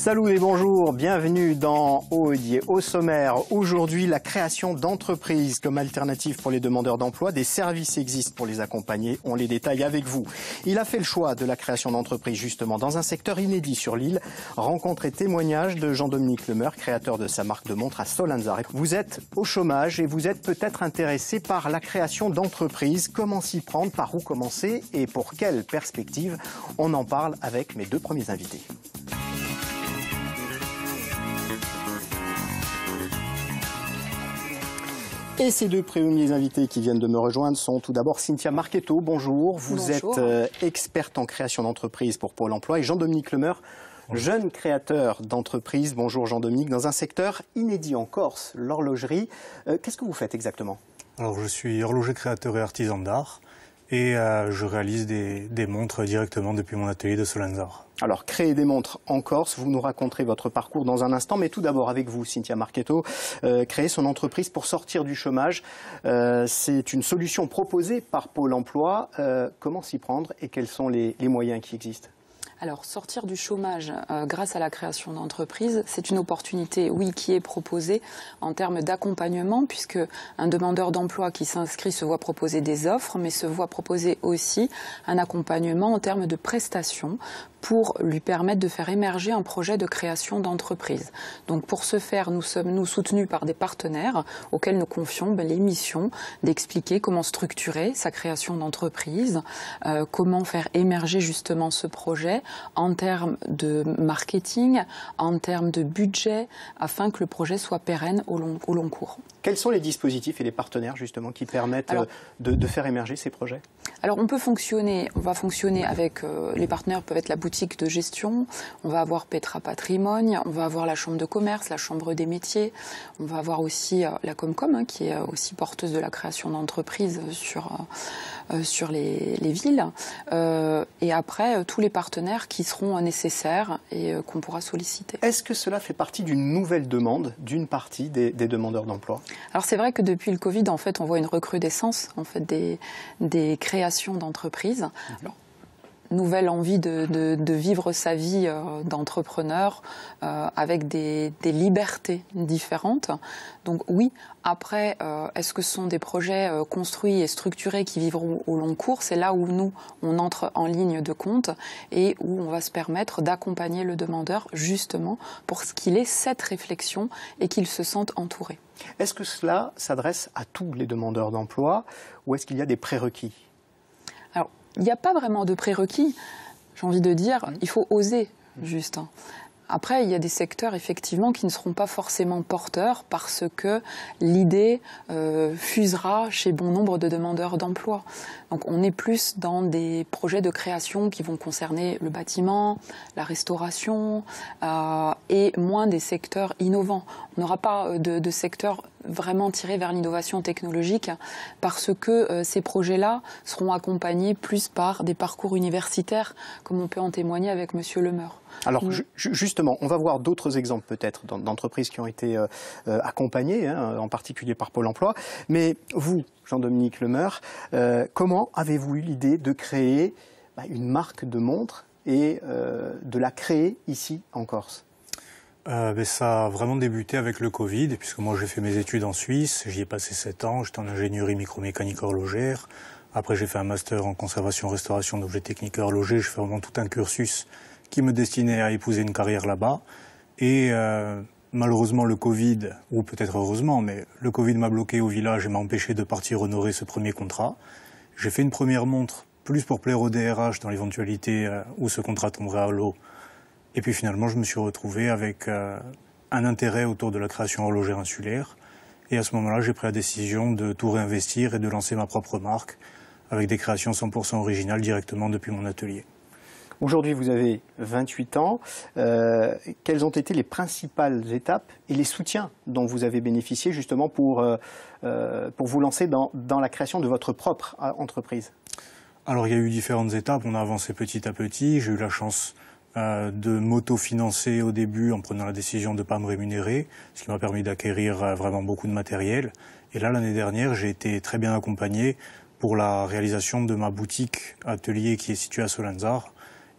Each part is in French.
Salut et bonjour, bienvenue dans Audier. Au sommaire, aujourd'hui, la création d'entreprises comme alternative pour les demandeurs d'emploi. Des services existent pour les accompagner, on les détaille avec vous. Il a fait le choix de la création d'entreprises justement dans un secteur inédit sur l'île. Rencontre et témoignage de Jean-Dominique Lemeur, créateur de sa marque de montres à Solenzar. Vous êtes au chômage et vous êtes peut-être intéressé par la création d'entreprises. Comment s'y prendre, par où commencer et pour quelles perspectives? On en parle avec mes deux premiers invités. Et ces deux premiers invités qui viennent de me rejoindre sont tout d'abord Cynthia Marchetto, bonjour. Vous êtes experte en création d'entreprise pour Pôle emploi et Jean-Dominique Lemeur, jeune créateur d'entreprise. Bonjour Jean-Dominique, dans un secteur inédit en Corse, l'horlogerie. Qu'est-ce que vous faites exactement? Alors je suis horloger créateur et artisan d'art et je réalise des montres directement depuis mon atelier de Solenzar. Alors, créer des montres en Corse, vous nous raconterez votre parcours dans un instant, mais tout d'abord avec vous, Cynthia Marchetto, créer son entreprise pour sortir du chômage. C'est une solution proposée par Pôle emploi. Comment s'y prendre et quels sont les moyens qui existent? Alors, sortir du chômage grâce à la création d'entreprises, c'est une opportunité, oui, qui est proposée en termes d'accompagnement, puisque un demandeur d'emploi qui s'inscrit se voit proposer des offres, mais se voit proposer aussi un accompagnement en termes de prestations pour lui permettre de faire émerger un projet de création d'entreprise. Donc pour ce faire, nous sommes soutenus par des partenaires auxquels nous confions les missions d'expliquer comment structurer sa création d'entreprise, comment faire émerger justement ce projet en termes de marketing, en termes de budget, afin que le projet soit pérenne au long cours. Quels sont les dispositifs et les partenaires justement qui permettent de faire émerger ces projets? Alors on va fonctionner avec, les partenaires peuvent être la boutique de gestion, on va avoir Petra Patrimoine, on va avoir la chambre de commerce, la chambre des métiers, on va avoir aussi la Comcom qui est aussi porteuse de la création d'entreprises sur les villes, et après tous les partenaires qui seront nécessaires et qu'on pourra solliciter. Est-ce que cela fait partie d'une nouvelle demande d'une partie des demandeurs d'emploi? Alors c'est vrai que depuis le Covid, en fait, on voit une recrudescence en fait des créations d'entreprises. Alors, nouvelle envie de vivre sa vie d'entrepreneur avec des libertés différentes. Donc oui, après, est-ce que ce sont des projets construits et structurés qui vivront au long cours? C'est là où nous, on entre en ligne de compte et où on va se permettre d'accompagner le demandeur justement pour qu'il ait cette réflexion et qu'il se sente entouré. Est-ce que cela s'adresse à tous les demandeurs d'emploi ou est-ce qu'il y a des prérequis? Alors, il n'y a pas vraiment de prérequis, j'ai envie de dire, il faut oser, juste. Après, il y a des secteurs, effectivement, qui ne seront pas forcément porteurs parce que l'idée fusera chez bon nombre de demandeurs d'emploi. Donc, on est plus dans des projets de création qui vont concerner le bâtiment, la restauration et moins des secteurs innovants. On n'aura pas de secteur vraiment tiré vers l'innovation technologique parce que ces projets-là seront accompagnés plus par des parcours universitaires, comme on peut en témoigner avec Monsieur Lemeur. Alors justement, on va voir d'autres exemples peut-être d'entreprises qui ont été accompagnées, en particulier par Pôle emploi. Mais vous, Jean-Dominique Lemeur, comment avez-vous eu l'idée de créer une marque de montres et de la créer ici en Corse? Ça a vraiment débuté avec le Covid, puisque moi j'ai fait mes études en Suisse, j'y ai passé 7 ans, j'étais en ingénierie micromécanique horlogère. Après j'ai fait un master en conservation-restauration d'objets techniques horlogers, je fais vraiment tout un cursus qui me destinait à épouser une carrière là-bas. Et malheureusement le Covid, ou peut-être heureusement, mais le Covid m'a bloqué au village et m'a empêché de partir honorer ce premier contrat. J'ai fait une première montre, plus pour plaire au DRH dans l'éventualité où ce contrat tomberait à l'eau. Et puis finalement, je me suis retrouvé avec un intérêt autour de la création horlogère insulaire. Et à ce moment-là, j'ai pris la décision de tout réinvestir et de lancer ma propre marque avec des créations 100% originales directement depuis mon atelier. Aujourd'hui, vous avez 28 ans. Quelles ont été les principales étapes et les soutiens dont vous avez bénéficié justement pour vous lancer dans la création de votre propre entreprise? Alors, il y a eu différentes étapes. On a avancé petit à petit. J'ai eu la chance de m'auto-financer au début en prenant la décision de ne pas me rémunérer, ce qui m'a permis d'acquérir vraiment beaucoup de matériel. Et là, l'année dernière, j'ai été très bien accompagné pour la réalisation de ma boutique atelier qui est située à Solenzar.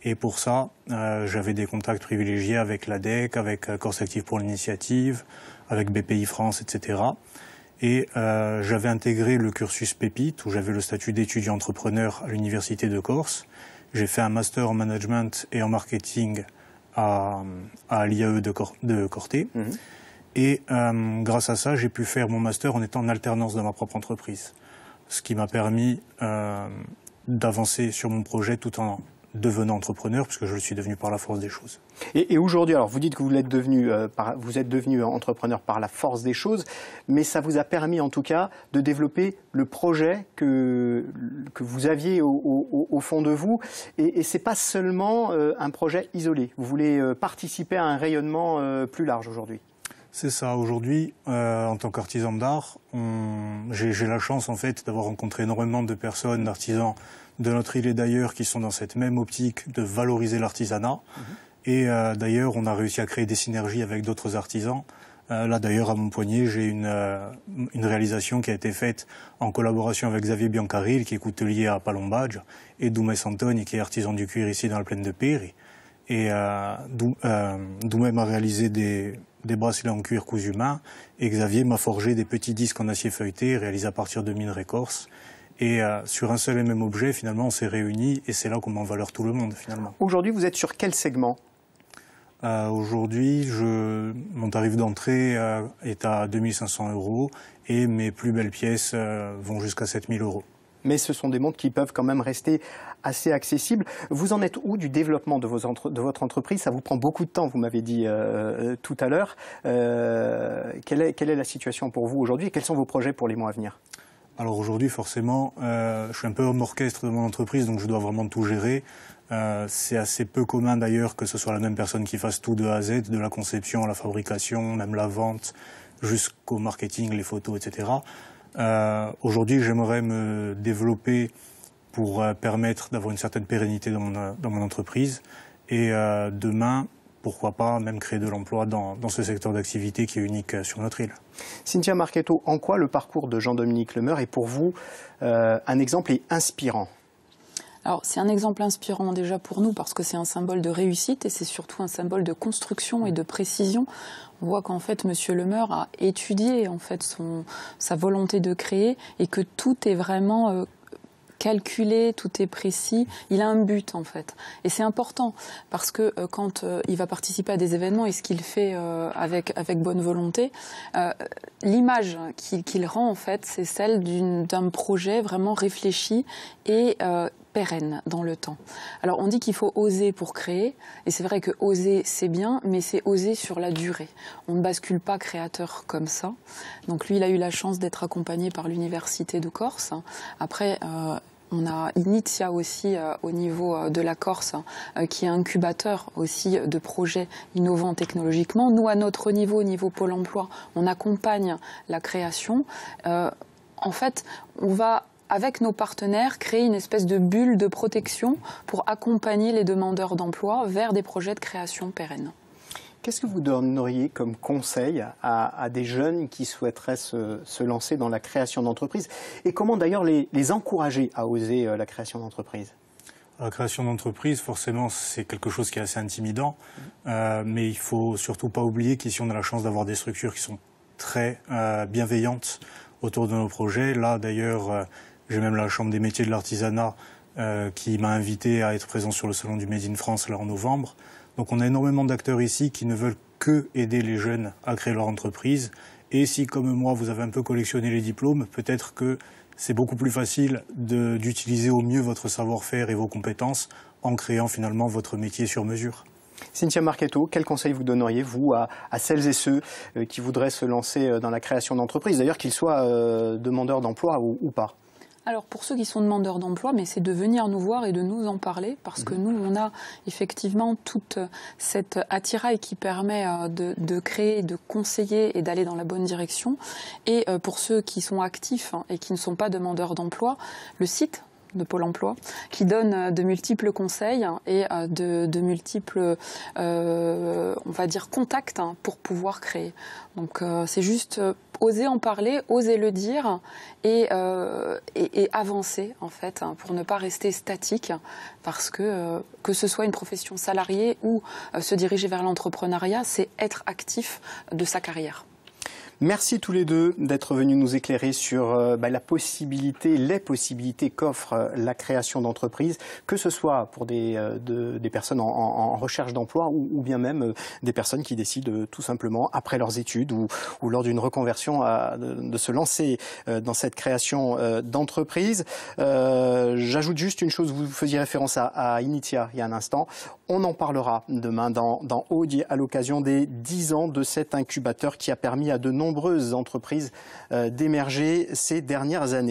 Et pour ça, j'avais des contacts privilégiés avec l'ADEC, avec Corse Active pour l'initiative, avec BPI France, etc. Et j'avais intégré le cursus Pépite, où j'avais le statut d'étudiant entrepreneur à l'Université de Corse. J'ai fait un master en management et en marketing à l'IAE de Corté. Mmh. Et grâce à ça, j'ai pu faire mon master en étant en alternance dans ma propre entreprise. Ce qui m'a permis d'avancer sur mon projet tout en devenant entrepreneur, puisque je le suis devenu par la force des choses. Et aujourd'hui, alors vous dites que vous êtes devenu entrepreneur par la force des choses, mais ça vous a permis en tout cas de développer le projet que vous aviez au fond de vous. Et ce n'est pas seulement un projet isolé. Vous voulez participer à un rayonnement plus large aujourd'hui. C'est ça. Aujourd'hui, en tant qu'artisan d'art, j'ai la chance en fait d'avoir rencontré énormément de personnes, d'artisans de notre île et d'ailleurs, qui sont dans cette même optique de valoriser l'artisanat. Mmh. Et d'ailleurs, on a réussi à créer des synergies avec d'autres artisans. Là d'ailleurs, à Montpoignet, j'ai une réalisation qui a été faite en collaboration avec Xavier Biancaril, qui est coutelier à Palombadge, et Doumé Santogne, qui est artisan du cuir ici dans la plaine de Péry. Et Doumé m'a réalisé des bracelets en cuir cousu main, et Xavier m'a forgé des petits disques en acier feuilleté réalisés à partir de minerais corse. Et sur un seul et même objet, finalement, on s'est réunis et c'est là qu'on met en valeur tout le monde, finalement. Aujourd'hui, vous êtes sur quel segment ? Aujourd'hui, mon tarif d'entrée est à 2500 € et mes plus belles pièces vont jusqu'à 7000 €. Mais ce sont des montres qui peuvent quand même rester assez accessibles. Vous en êtes où du développement de votre entreprise? Ça vous prend beaucoup de temps, vous m'avez dit tout à l'heure. Quelle est la situation pour vous aujourd'hui et quels sont vos projets pour les mois à venir? Alors aujourd'hui, forcément, je suis un peu homme orchestre de mon entreprise, donc je dois vraiment tout gérer. C'est assez peu commun d'ailleurs que ce soit la même personne qui fasse tout de A à Z, de la conception à la fabrication, même la vente, jusqu'au marketing, les photos, etc. Aujourd'hui, j'aimerais me développer pour permettre d'avoir une certaine pérennité dans mon entreprise. Et demain, pourquoi pas même créer de l'emploi dans ce secteur d'activité qui est unique sur notre île. Cynthia Marchetto, en quoi le parcours de Jean-Dominique Lemeur est pour vous un exemple et inspirant? Alors, c'est un exemple inspirant déjà pour nous parce que c'est un symbole de réussite et c'est surtout un symbole de construction et de précision. On voit qu'en fait, Monsieur Lemeur a étudié en fait sa volonté de créer et que tout est vraiment calculé, tout est précis. Il a un but en fait. Et c'est important parce que quand il va participer à des événements et ce qu'il fait avec bonne volonté, l'image qu'il rend en fait, c'est celle d'un projet vraiment réfléchi et pérenne dans le temps. Alors on dit qu'il faut oser pour créer, et c'est vrai que oser c'est bien, mais c'est oser sur la durée. On ne bascule pas créateur comme ça. Donc lui, il a eu la chance d'être accompagné par l'Université de Corse. Après, on a Initia aussi au niveau de la Corse, qui est incubateur aussi de projets innovants technologiquement. Nous, à notre niveau, au niveau Pôle emploi, on accompagne la création. En fait, on va avec nos partenaires, créer une espèce de bulle de protection pour accompagner les demandeurs d'emploi vers des projets de création pérennes. Qu'est-ce que vous donneriez comme conseil à des jeunes qui souhaiteraient se lancer dans la création d'entreprise? Et comment d'ailleurs les encourager à oser la création d'entreprise? La création d'entreprise, forcément, c'est quelque chose qui est assez intimidant. Mais il faut surtout pas oublier qu'ici, on a la chance d'avoir des structures qui sont très bienveillantes autour de nos projets. Là, d'ailleurs, j'ai même la Chambre des métiers de l'artisanat qui m'a invité à être présent sur le salon du Made in France là en novembre. Donc on a énormément d'acteurs ici qui ne veulent que aider les jeunes à créer leur entreprise. Et si, comme moi, vous avez un peu collectionné les diplômes, peut-être que c'est beaucoup plus facile d'utiliser au mieux votre savoir-faire et vos compétences en créant finalement votre métier sur mesure. Cynthia Marchetto, quel conseil vous donneriez, vous, à celles et ceux qui voudraient se lancer dans la création d'entreprise, d'ailleurs qu'ils soient demandeurs d'emploi ou pas? Alors pour ceux qui sont demandeurs d'emploi, mais c'est de venir nous voir et de nous en parler parce que nous, on a effectivement toute cette attirail qui permet de créer, de conseiller et d'aller dans la bonne direction. Et pour ceux qui sont actifs et qui ne sont pas demandeurs d'emploi, le site de Pôle emploi, qui donne de multiples conseils et de multiples, on va dire, contacts pour pouvoir créer. Donc c'est juste oser en parler, oser le dire et avancer en fait, hein, pour ne pas rester statique, parce que ce soit une profession salariée ou se diriger vers l'entrepreneuriat, c'est être actif de sa carrière. Merci tous les deux d'être venus nous éclairer sur les possibilités qu'offre la création d'entreprises, que ce soit pour des personnes en recherche d'emploi ou bien même des personnes qui décident tout simplement, après leurs études ou lors d'une reconversion, de se lancer dans cette création d'entreprise. J'ajoute juste une chose, vous faisiez référence à Initia il y a un instant. On en parlera demain dans Audier à l'occasion des 10 ans de cet incubateur qui a permis à de nombreuses entreprises d'émerger ces dernières années.